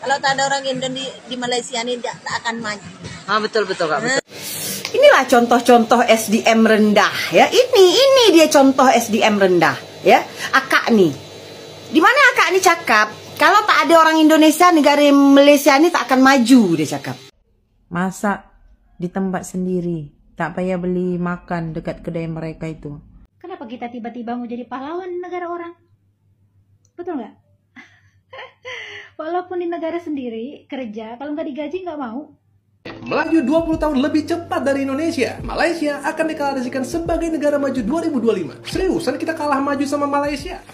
Kalau tak ada orang Indo di Malaysia ini tak akan maju. Betul Kak, betul. Inilah contoh-contoh SDM rendah ya. Ini dia contoh SDM rendah ya. Akak nih. Di mana akak nih cakap? Kalau tak ada orang Indonesia, negara Malaysia ini tak akan maju, dia cakap. Masak di tempat sendiri, tak payah beli makan dekat kedai mereka itu. Kenapa kita tiba-tiba mau jadi pahlawan negara orang? Betul nggak? Walaupun di negara sendiri kerja, kalau nggak digaji nggak mau. Melaju 20 tahun lebih cepat dari Indonesia, Malaysia akan deklarasikan sebagai negara maju 2025. Seriusan kita kalah maju sama Malaysia?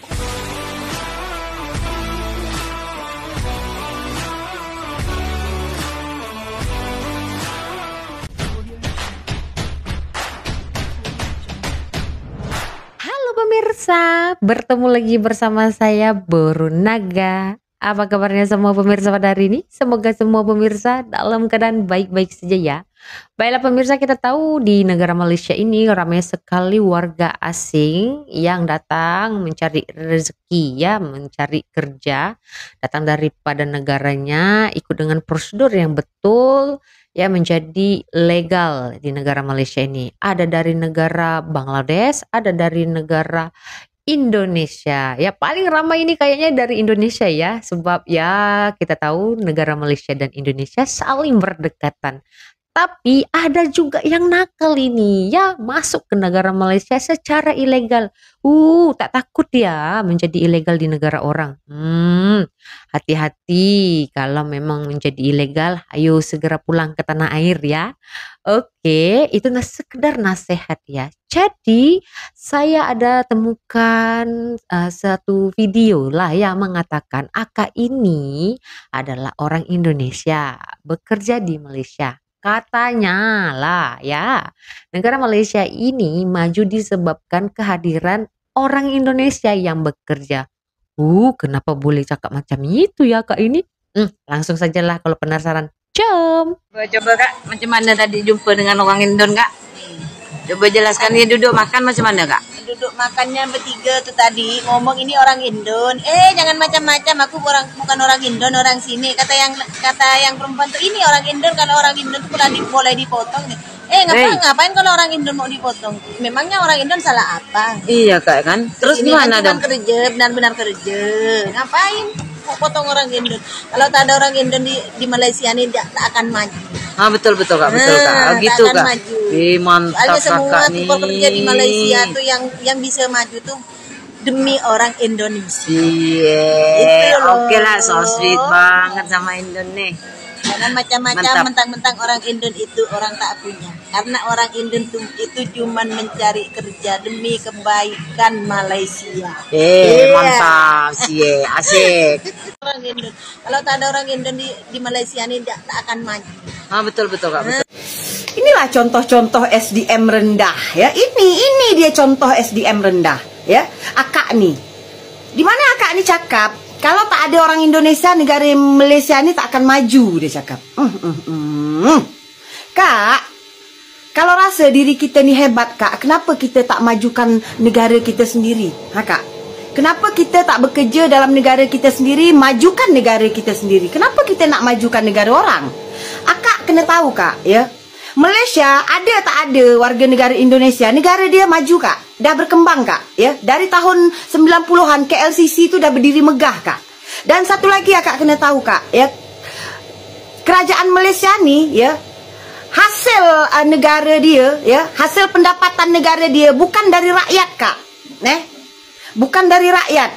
Halo pemirsa, bertemu lagi bersama saya Borunaga. Apa kabarnya semua pemirsa pada hari ini? Semoga semua pemirsa dalam keadaan baik-baik saja ya. Baiklah pemirsa, kita tahu di negara Malaysia ini ramai sekali warga asing yang datang mencari rezeki ya, mencari kerja, datang daripada negaranya, ikut dengan prosedur yang betul ya, menjadi legal di negara Malaysia ini. Ada dari negara Bangladesh, ada dari negara Indonesia. Ya paling ramai ini kayaknya dari Indonesia ya, sebab ya kita tahu negara Malaysia dan Indonesia saling berdekatan. Tapi ada juga yang nakal ini ya, masuk ke negara Malaysia secara ilegal. Tak takut ya menjadi ilegal di negara orang. Hati-hati kalau memang menjadi ilegal, ayo segera pulang ke tanah air ya. Oke, itu sekedar nasihat ya. Jadi saya ada temukan satu video lah yang mengatakan akak ini adalah orang Indonesia bekerja di Malaysia. Katanya lah ya, negara Malaysia ini maju disebabkan kehadiran orang Indonesia yang bekerja. Kenapa boleh cakap macam itu ya kak ini? Langsung sajalah kalau penasaran. Jom. Coba kak, macam mana tadi jumpa dengan orang Indon kak? Coba jelaskan dia duduk makan macam mana kak? Duduk makannya bertiga tuh tadi ngomong ini orang Indon. Jangan macam-macam, aku bukan orang Indon, orang sini. Kata yang perempuan tuh ini orang Indon, kalau orang Indon tuh boleh dipotong. Ngapain kalau orang Indon mau dipotong? Memangnya orang Indon salah apa? Iya kak kan. Terus ini gimana kan dong? Kerja, benar-benar kerja. Ngapain mau potong orang Indon? Kalau tak ada orang Indon di Malaysia ini tak akan maju. Betul kak, betul kak. Gitu kak. Mantap soalnya semua kakak nih. pekerja di Malaysia tuh yang bisa maju tuh demi orang Indonesia. Iya. Oke lah, so sweet banget sama Indon nih. Jangan macam-macam mentang-mentang orang Indon itu orang tak punya. Karena orang Indon itu cuman mencari kerja demi kebaikan Malaysia. Mantap sih, asik. Orang Indon. Kalau tak ada orang Indon di Malaysia ini tak akan maju. Betul kak, betul. Inilah contoh-contoh SDM rendah ya. Ini dia contoh SDM rendah ya. Akak nih. Di mana akak nih cakap? Kalau tak ada orang Indonesia, negara Malaysia ini tak akan maju, dia cakap. Kak, kalau rasa diri kita ni hebat kak, kenapa kita tak majukan negara kita sendiri? Kak, kenapa kita tak bekerja dalam negara kita sendiri, majukan negara kita sendiri? Kenapa kita nak majukan negara orang? Akak kena tahu kak ya, Malaysia ada tak ada warga negara Indonesia, negara dia maju kak, dah berkembang kak ya. Dari tahun 90-an KLCC itu dah berdiri megah kak. Dan satu lagi akak kena tahu kak ya, kerajaan Malaysia ni ya, hasil negara dia ya, hasil pendapatan negara dia bukan dari rakyat kak, bukan dari rakyat,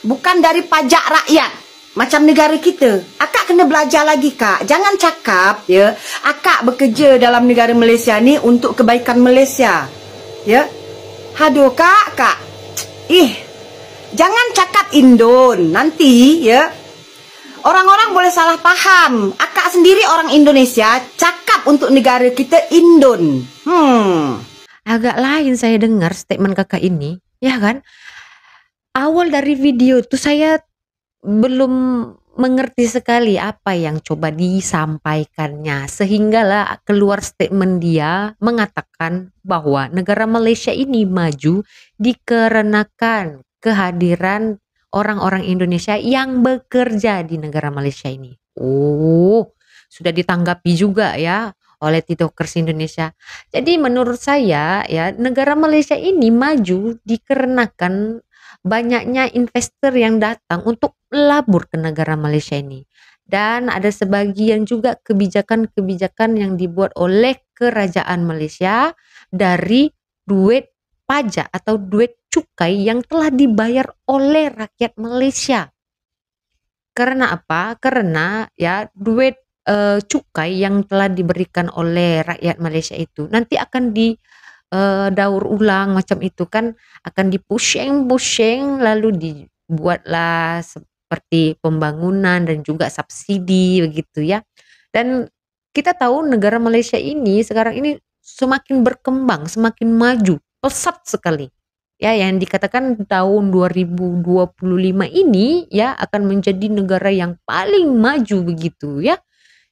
bukan dari pajak rakyat macam negara kita. Akak kena belajar lagi kak. Jangan cakap ya, akak bekerja dalam negara Malaysia ni untuk kebaikan Malaysia ya. Haduh kak. Jangan cakap Indon. Nanti ya orang-orang boleh salah paham. Akak sendiri orang Indonesia, cakap untuk negara kita Indon. Agak lain saya dengar statement kakak ini, ya kan? Awal dari video tuh saya belum mengerti sekali apa yang coba disampaikannya, sehinggalah keluar statement dia mengatakan bahwa negara Malaysia ini maju dikarenakan kehadiran orang-orang Indonesia yang bekerja di negara Malaysia ini. Oh, sudah ditanggapi juga ya oleh TikTokers Indonesia. Jadi menurut saya ya, negara Malaysia ini maju dikarenakan banyaknya investor yang datang untuk melabur ke negara Malaysia ini. Dan ada sebagian juga kebijakan-kebijakan yang dibuat oleh kerajaan Malaysia dari duit pajak atau duit cukai yang telah dibayar oleh rakyat Malaysia. Karena apa? Karena ya duit cukai yang telah diberikan oleh rakyat Malaysia itu nanti akan daur ulang macam itu kan, akan dipushing lalu dibuatlah seperti pembangunan dan juga subsidi begitu ya. Dan kita tahu negara Malaysia ini sekarang ini semakin berkembang, semakin maju, pesat sekali. Ya, yang dikatakan tahun 2025 ini ya akan menjadi negara yang paling maju begitu ya.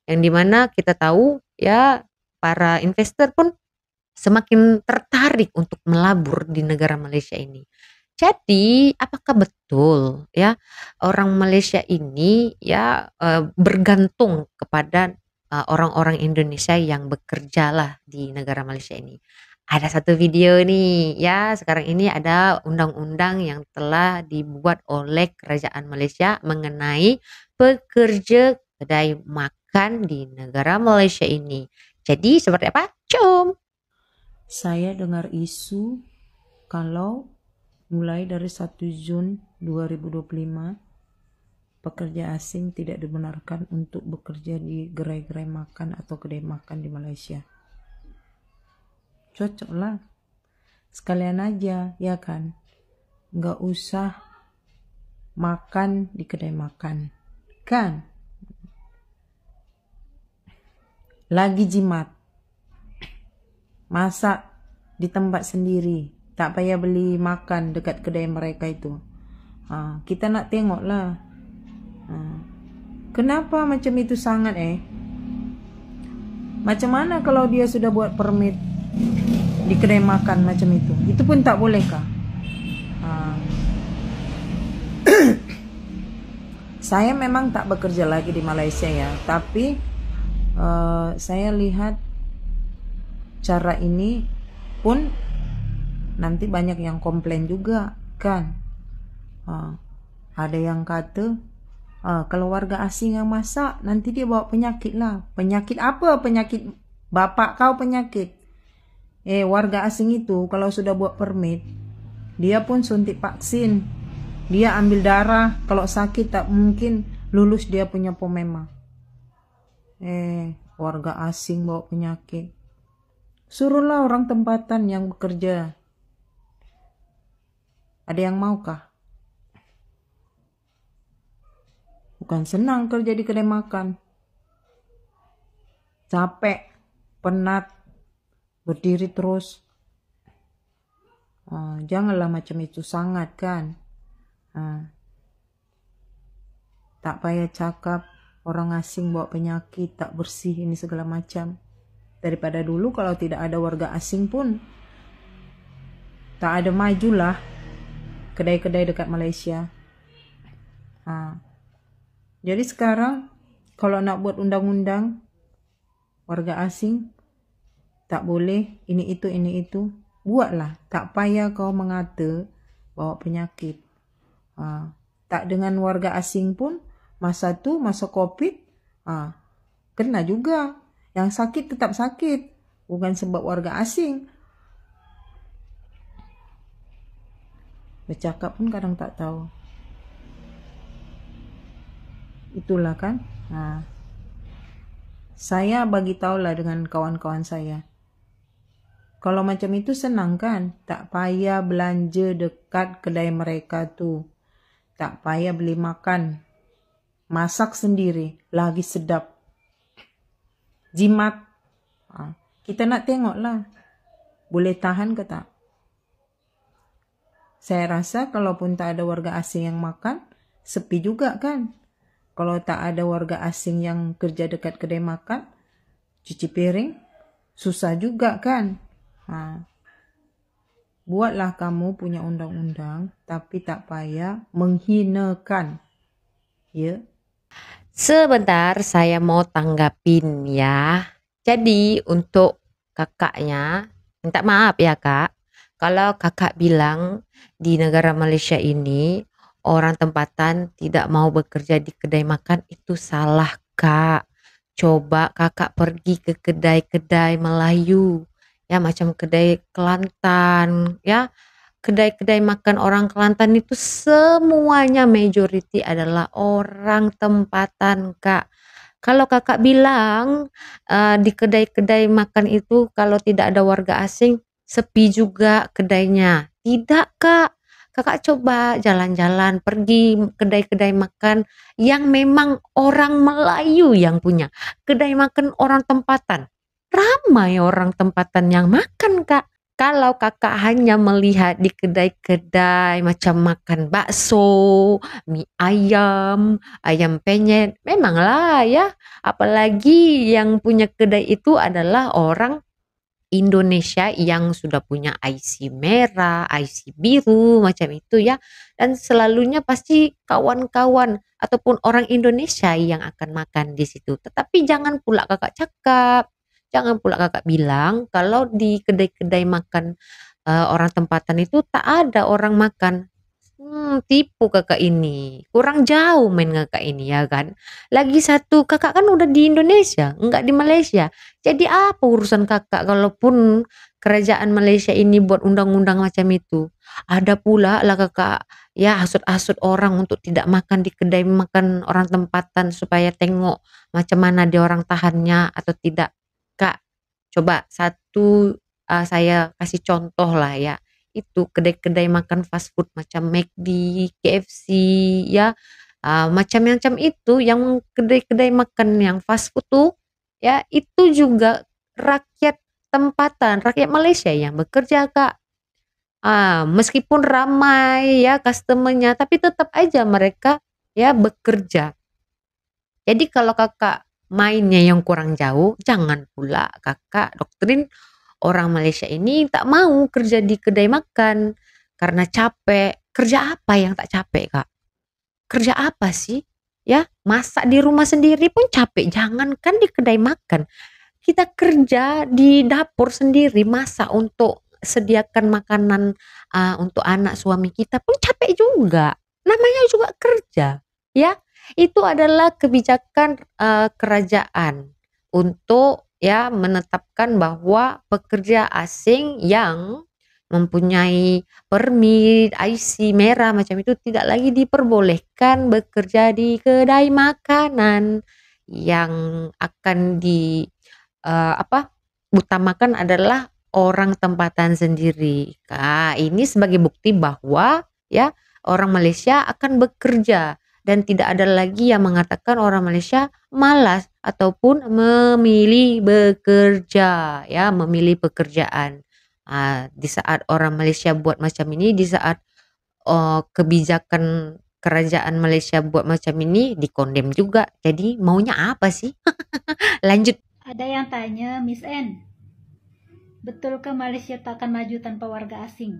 Yang dimana kita tahu ya para investor pun semakin tertarik untuk melabur di negara Malaysia ini. Jadi apakah betul ya orang Malaysia ini ya bergantung kepada orang-orang Indonesia yang bekerjalah di negara Malaysia ini? Ada satu video nih ya, sekarang ini ada undang-undang yang telah dibuat oleh kerajaan Malaysia mengenai pekerja kedai makan di negara Malaysia ini. Jadi seperti apa? Jom. Saya dengar isu kalau mulai dari 1 Jun 2025 pekerja asing tidak dibenarkan untuk bekerja di gerai-gerai makan atau kedai makan di Malaysia. Cocok lah, sekalian aja ya kan, nggak usah makan di kedai makan kan, lagi jimat, masak di tempat sendiri, tak payah beli makan dekat kedai mereka itu. Kita nak tengok lah, kenapa macam itu sangat macam mana kalau dia sudah buat permit di kedai makan macam itu pun tak boleh kah? Saya memang tak bekerja lagi di Malaysia ya, tapi saya lihat cara ini pun nanti banyak yang komplain juga kan. Ada yang kata kalau warga asing yang masak nanti dia bawa penyakit lah. Penyakit apa? Penyakit bapak kau penyakit. Warga asing itu kalau sudah buat permit, dia pun suntik vaksin, dia ambil darah, kalau sakit tak mungkin lulus dia punya POMEMA. Warga asing bawa penyakit, suruhlah orang tempatan yang bekerja. Ada yang maukah? Bukan senang kerja di kedai makan, capek, penat, berdiri terus. Janganlah macam itu sangat kan. Tak payah cakap orang asing bawa penyakit, tak bersih ini segala macam. Daripada dulu kalau tidak ada warga asing pun tak ada majulah kedai-kedai dekat Malaysia. Jadi sekarang kalau nak buat undang-undang warga asing tak boleh ini itu, buatlah, tak payah kau mengata bawa penyakit. Tak dengan warga asing pun masa COVID kena juga. Yang sakit tetap sakit, bukan sebab warga asing. Bercakap pun kadang tak tahu. Itulah kan. Saya bagi tahulah dengan kawan-kawan saya. Kalau macam itu senang kan, tak payah belanja dekat kedai mereka tuh. Tak payah beli makan, masak sendiri, lagi sedap. Jimat, kita nak tengoklah, boleh tahan ke tak? Saya rasa kalaupun tak ada warga asing yang makan, sepi juga kan. Kalau tak ada warga asing yang kerja dekat kedai makan, cuci piring, susah juga kan. Buatlah kamu punya undang-undang, tapi tak payah menghinakan, ya. Sebentar saya mau tanggapin ya. Jadi untuk kakaknya, minta maaf ya kak. Kalau kakak bilang di negara Malaysia ini orang tempatan tidak mau bekerja di kedai makan, itu salah kak. Coba kakak pergi ke kedai-kedai Melayu. Ya macam kedai Kelantan ya. Kedai-kedai makan orang Kelantan itu semuanya majority adalah orang tempatan, Kak. Kalau Kakak bilang di kedai-kedai makan itu kalau tidak ada warga asing, sepi juga kedainya. Tidak, Kak. Kakak coba jalan-jalan, pergi kedai-kedai makan yang memang orang Melayu yang punya. Kedai makan orang tempatan. Ramai orang tempatan yang makan, Kak. Kalau kakak hanya melihat di kedai-kedai macam makan bakso, mie ayam, ayam penyet, memanglah ya. Apalagi yang punya kedai itu adalah orang Indonesia yang sudah punya IC merah, IC biru, macam itu ya. Dan selalunya pasti kawan-kawan ataupun orang Indonesia yang akan makan di situ. Tetapi jangan pula kakak cakap. Jangan pula kakak bilang kalau di kedai-kedai makan orang tempatan itu tak ada orang makan. Tipu kakak ini. Kurang jauh main kakak ini ya kan. Lagi satu, kakak kan udah di Indonesia, enggak di Malaysia. Jadi apa urusan kakak kalaupun kerajaan Malaysia ini buat undang-undang macam itu. Ada pula lah kakak ya hasut-hasut orang untuk tidak makan di kedai makan orang tempatan supaya tengok macam mana dia orang tahannya atau tidak. Kak, coba satu saya kasih contoh lah ya. Itu kedai-kedai makan fast food macam McD, KFC ya. Macam-macam itu yang kedai-kedai makan yang fast food tuh ya itu juga rakyat tempatan, rakyat Malaysia yang bekerja, Kak. Meskipun ramai ya customernya tapi tetap aja mereka ya bekerja. Jadi kalau kakak mainnya yang kurang jauh, jangan pula kakak doktrin orang Malaysia ini tak mau kerja di kedai makan karena capek. Kerja apa yang tak capek, Kak? Kerja apa sih? Ya, masak di rumah sendiri pun capek, jangankan di kedai makan. Kita kerja di dapur sendiri, masak untuk sediakan makanan untuk anak suami kita pun capek juga. Namanya juga kerja, ya. Itu adalah kebijakan kerajaan untuk ya menetapkan bahwa pekerja asing yang mempunyai permit IC merah macam itu tidak lagi diperbolehkan bekerja di kedai makanan. Yang akan utamakan adalah orang tempatan sendiri. Ini sebagai bukti bahwa ya orang Malaysia akan bekerja. Dan tidak ada lagi yang mengatakan orang Malaysia malas ataupun memilih bekerja, ya, memilih pekerjaan. Di saat orang Malaysia buat macam ini, di saat kebijakan kerajaan Malaysia buat macam ini, dikondem juga. Jadi maunya apa sih? Lanjut. Ada yang tanya, Miss N, betulkah Malaysia tak akan maju tanpa warga asing?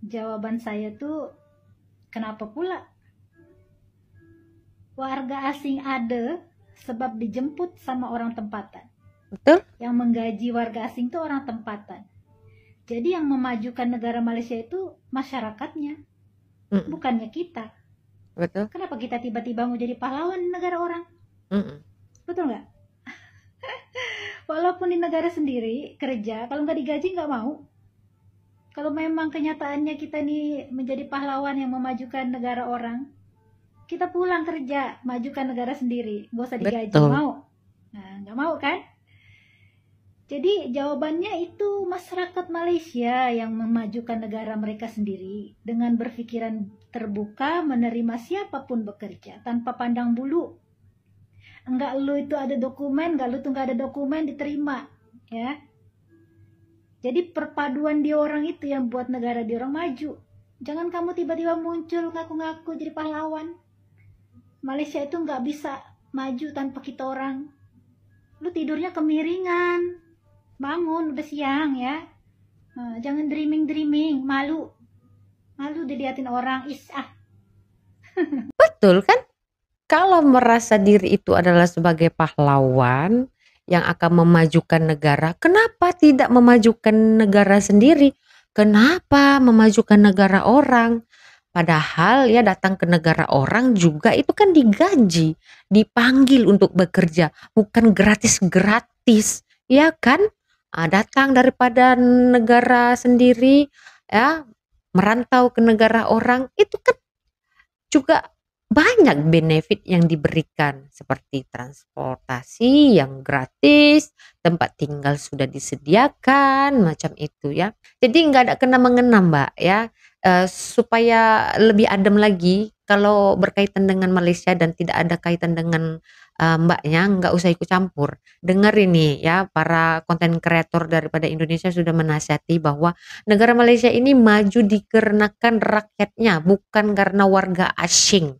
Jawaban saya tuh, kenapa pula? Warga asing ada sebab dijemput sama orang tempatan. Betul? Yang menggaji warga asing itu orang tempatan. Jadi yang memajukan negara Malaysia itu masyarakatnya, bukannya kita. Betul. Kenapa kita tiba-tiba mau jadi pahlawan di negara orang? Betul nggak? Walaupun di negara sendiri kerja, kalau nggak digaji nggak mau. Kalau memang kenyataannya kita nih menjadi pahlawan yang memajukan negara orang, kita pulang kerja, majukan negara sendiri, gak usah digaji. Betul. Mau? Nah, nggak mau kan? Jadi jawabannya itu masyarakat Malaysia yang memajukan negara mereka sendiri dengan berpikiran terbuka menerima siapapun bekerja tanpa pandang bulu. Enggak lu itu ada dokumen, enggak lu tuh enggak ada dokumen diterima, ya. Jadi perpaduan di orang itu yang buat negara di orang maju. Jangan kamu tiba-tiba muncul ngaku-ngaku jadi pahlawan. Malaysia itu nggak bisa maju tanpa kita orang. Lu tidurnya kemiringan. Bangun, udah siang ya. Nah, jangan dreaming-dreaming, malu. Malu diliatin orang, betul kan? Kalau merasa diri itu adalah sebagai pahlawan yang akan memajukan negara, kenapa tidak memajukan negara sendiri? Kenapa memajukan negara orang? Padahal ya datang ke negara orang juga itu kan digaji, dipanggil untuk bekerja, bukan gratis-gratis, ya kan? Datang daripada negara sendiri, ya merantau ke negara orang itu kan juga banyak benefit yang diberikan seperti transportasi yang gratis, tempat tinggal sudah disediakan, macam itu ya. Jadi nggak ada kena mengena Mbak ya. Supaya lebih adem lagi kalau berkaitan dengan Malaysia dan tidak ada kaitan dengan mbaknya, nggak usah ikut campur. Dengar ini ya, para konten kreator daripada Indonesia sudah menasihati bahwa negara Malaysia ini maju dikarenakan rakyatnya, bukan karena warga asing.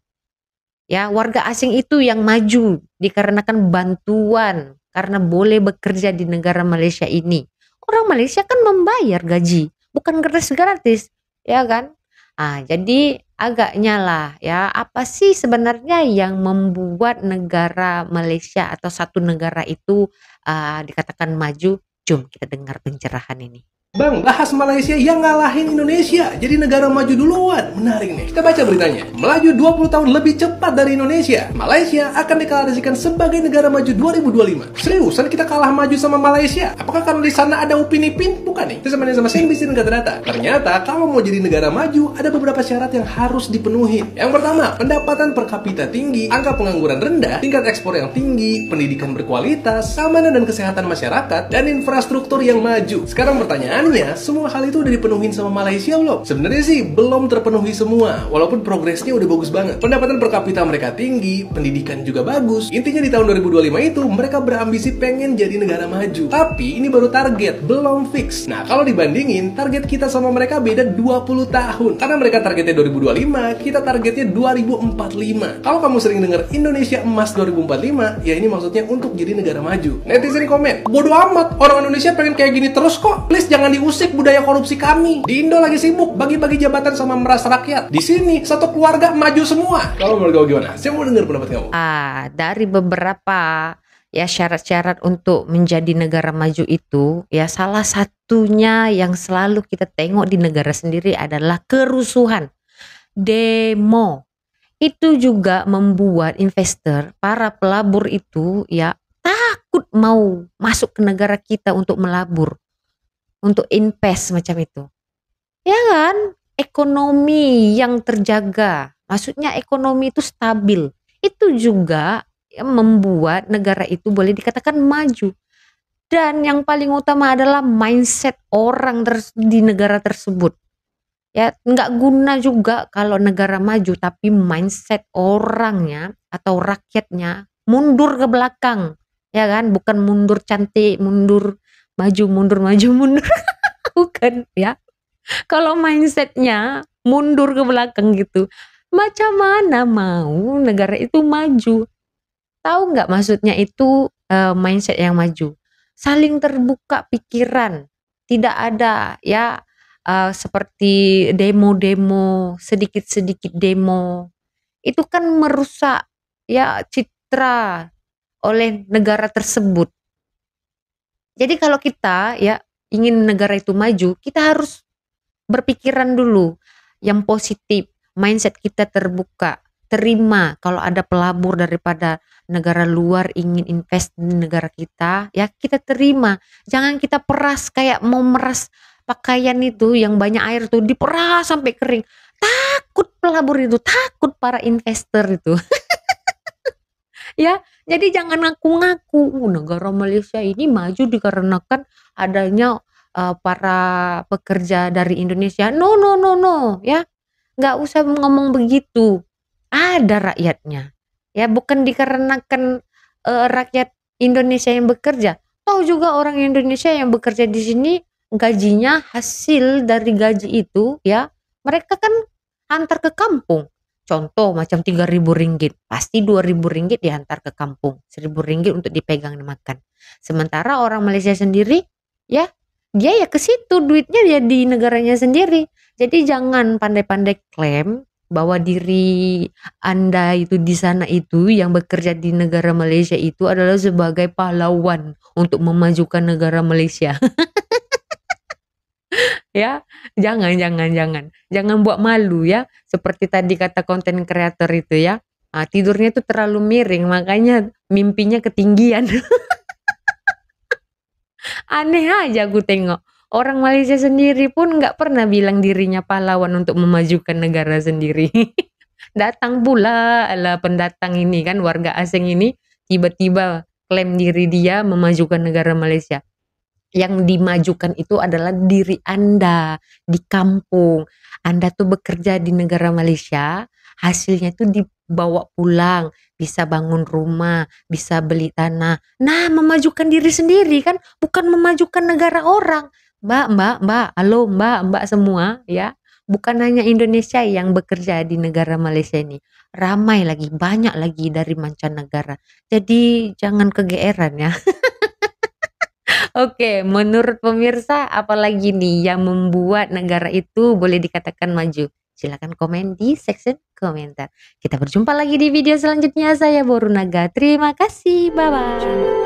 Ya, warga asing itu yang maju dikarenakan bantuan karena boleh bekerja di negara Malaysia ini. Orang Malaysia kan membayar gaji, bukan gratis-gratis, ya kan? Jadi agaknya lah ya, apa sih sebenarnya yang membuat negara Malaysia atau satu negara itu dikatakan maju? Jom kita dengar pencerahan ini. Bang, bahas Malaysia yang ngalahin Indonesia jadi negara maju duluan. Menarik nih. Kita baca beritanya. Melaju 20 tahun lebih cepat dari Indonesia, Malaysia akan deklarasikan sebagai negara maju 2025. Seriusan kita kalah maju sama Malaysia? Apakah karena di sana ada Upin Ipin? Bukan nih. Itu sama CNBC dan Data. Ternyata kalau mau jadi negara maju ada beberapa syarat yang harus dipenuhi. Yang pertama, pendapatan per kapita tinggi, angka pengangguran rendah, tingkat ekspor yang tinggi, pendidikan berkualitas, keamanan dan kesehatan masyarakat, dan infrastruktur yang maju. Sekarang pertanyaannya, semua hal itu udah dipenuhin sama Malaysia belum? Sebenarnya sih belum terpenuhi semua, walaupun progresnya udah bagus banget. Pendapatan per kapita mereka tinggi, pendidikan juga bagus. Intinya di tahun 2025 itu mereka berambisi pengen jadi negara maju. Tapi ini baru target, belum fix. Nah, kalau dibandingin, target kita sama mereka beda 20 tahun. Karena mereka targetnya 2025, kita targetnya 2045. Kalau kamu sering dengar Indonesia Emas 2045, ya ini maksudnya untuk jadi negara maju. Netizen komen, bodoh amat, orang Indonesia pengen kayak gini terus kok. Please jangan diusik budaya korupsi kami. Di Indo lagi sibuk bagi-bagi jabatan sama meras rakyat. Di sini satu keluarga maju semua. Kalau menurut kamu gimana? Saya mau dengar pendapat kamu. Dari beberapa ya syarat-syarat untuk menjadi negara maju itu, ya salah satunya yang selalu kita tengok di negara sendiri adalah kerusuhan, demo. Itu juga membuat investor, para pelabur itu ya takut mau masuk ke negara kita untuk melabur, untuk invest macam itu. Ya kan? Ekonomi yang terjaga, maksudnya ekonomi itu stabil. Itu juga yang membuat negara itu boleh dikatakan maju. Dan yang paling utama adalah mindset orang di negara tersebut. Ya, nggak guna juga kalau negara maju tapi mindset orangnya atau rakyatnya mundur ke belakang. Ya kan? Bukan mundur cantik, mundur maju, mundur maju, mundur. Bukan ya. Kalau mindsetnya mundur ke belakang gitu, macam mana mau negara itu maju? Tahu nggak maksudnya itu mindset yang maju? Saling terbuka pikiran, tidak ada ya seperti demo-demo, sedikit-sedikit demo. Itu kan merusak ya citra oleh negara tersebut. Jadi kalau kita ya ingin negara itu maju, kita harus berpikiran dulu yang positif, mindset kita terbuka, terima kalau ada pelabur daripada negara luar ingin invest di negara kita, ya kita terima. Jangan kita peras kayak mau meras pakaian itu yang banyak air tuh, diperas sampai kering. Takut pelabur itu, takut para investor itu. Ya, jadi jangan ngaku-ngaku negara Malaysia ini maju dikarenakan adanya para pekerja dari Indonesia. No, ya. Nggak usah ngomong begitu. Ada rakyatnya. Ya, bukan dikarenakan rakyat Indonesia yang bekerja. Tahu juga orang Indonesia yang bekerja di sini gajinya, hasil dari gaji itu ya, mereka kan antar ke kampung. Contoh macam 3.000 ringgit, pasti 2.000 ringgit diantar ke kampung, 1.000 ringgit untuk dipegang dimakan. Sementara orang Malaysia sendiri ya, dia ya ke situ duitnya ya di negaranya sendiri. Jadi jangan pandai-pandai klaim bahwa diri Anda itu di sana itu yang bekerja di negara Malaysia itu adalah sebagai pahlawan untuk memajukan negara Malaysia. Ya, jangan buat malu ya. Seperti tadi kata konten kreator itu ya. Tidurnya itu terlalu miring, makanya mimpinya ketinggian. Aneh aja aku tengok. Orang Malaysia sendiri pun nggak pernah bilang dirinya pahlawan untuk memajukan negara sendiri. Datang pula lah pendatang ini kan, warga asing ini tiba-tiba klaim diri dia memajukan negara Malaysia. Yang dimajukan itu adalah diri Anda di kampung. Anda tuh bekerja di negara Malaysia, hasilnya tuh dibawa pulang, bisa bangun rumah, bisa beli tanah. Nah, memajukan diri sendiri kan, bukan memajukan negara orang. Mbak, halo mbak semua ya. Bukan hanya Indonesia yang bekerja di negara Malaysia ini. Ramai lagi, banyak lagi dari mancanegara. Jadi jangan kegeeran ya. Oke, menurut pemirsa apalagi nih yang membuat negara itu boleh dikatakan maju? Silahkan komen di section komentar. Kita berjumpa lagi di video selanjutnya. Saya Boru Naga. Terima kasih. Bye-bye.